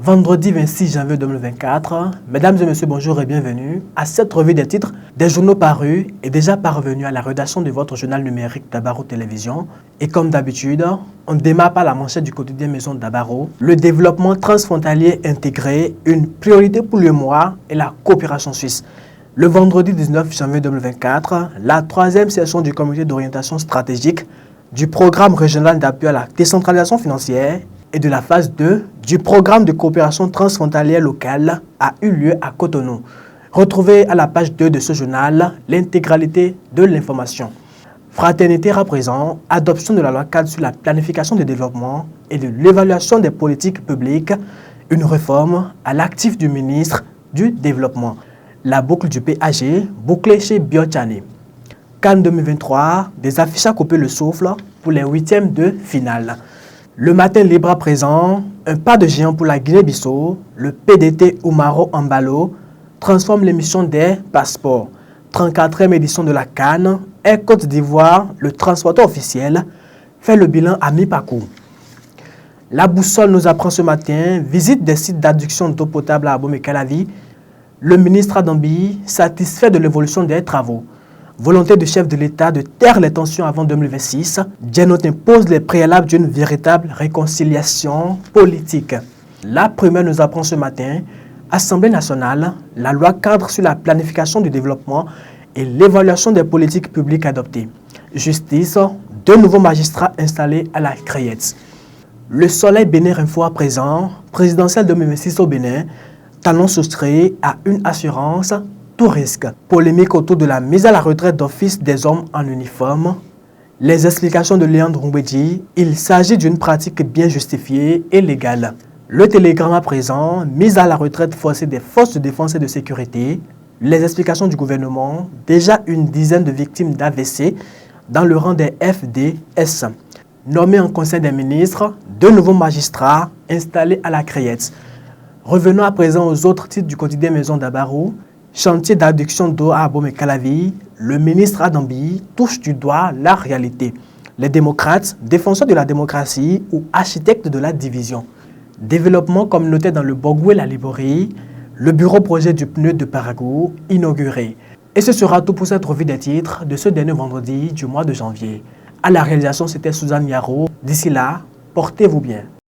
Vendredi 26 janvier 2024, mesdames et messieurs, bonjour et bienvenue à cette revue des titres des journaux parus et déjà parvenus à la rédaction de votre journal numérique Dabaro Télévision. Et comme d'habitude, on démarre par la manchette du quotidien Maison Dabaro. Le développement transfrontalier intégré, une priorité pour le mois et la coopération suisse. Le vendredi 19 janvier 2024, la troisième session du comité d'orientation stratégique du programme régional d'appui à la décentralisation financière et de la phase 2 du programme de coopération transfrontalière locale a eu lieu à Cotonou. Retrouvez à la page 2 de ce journal l'intégralité de l'information. Fraternité à présent, adoption de la loi cadre sur la planification du développement et de l'évaluation des politiques publiques, une réforme à l'actif du ministre du Développement. La boucle du PAG, bouclée chez Biochani. Cannes 2023, des affiches à couper le souffle pour les huitièmes de finale. Le matin libre à présent, un pas de géant pour la Guinée-Bissau, le PDT Oumaro Ambalo transforme l'émission des passeports. 34e édition de la Cannes, Air Côte d'Ivoire, le transporteur officiel, fait le bilan à mi-parcours. La boussole nous apprend ce matin, visite des sites d'adduction d'eau potable à Abomey-Calavi. Le ministre Adambi satisfait de l'évolution des travaux. Volonté du chef de l'État de taire les tensions avant 2026, Djenot impose les préalables d'une véritable réconciliation politique. La première nous apprend ce matin, Assemblée nationale, la loi cadre sur la planification du développement et l'évaluation des politiques publiques adoptées. Justice, deux nouveaux magistrats installés à la Crayette. Le Soleil Bénin Info à présent, présidentielle 2026 au Bénin, talon soustrait à une assurance tout risque. Polémique autour de la mise à la retraite d'office des hommes en uniforme. Les explications de Léandre Mbedi, il s'agit d'une pratique bien justifiée et légale. Le télégramme à présent, mise à la retraite forcée des forces de défense et de sécurité. Les explications du gouvernement, déjà une dizaine de victimes d'AVC dans le rang des FDS. Nommés en conseil des ministres, deux nouveaux magistrats installés à la Crayette. Revenons à présent aux autres titres du quotidien Maison Dabaro. Chantier d'adduction d'eau à Abomey-Calavi, le ministre Adambi touche du doigt la réalité. Les démocrates, défenseurs de la démocratie ou architectes de la division. Développement communautaire dans le Bogoué la Liborie, le bureau projet du pneu de Paraguay inauguré. Et ce sera tout pour cette revue des titres de ce dernier vendredi du mois de janvier. À la réalisation, c'était Suzanne Yaro. D'ici là, portez-vous bien.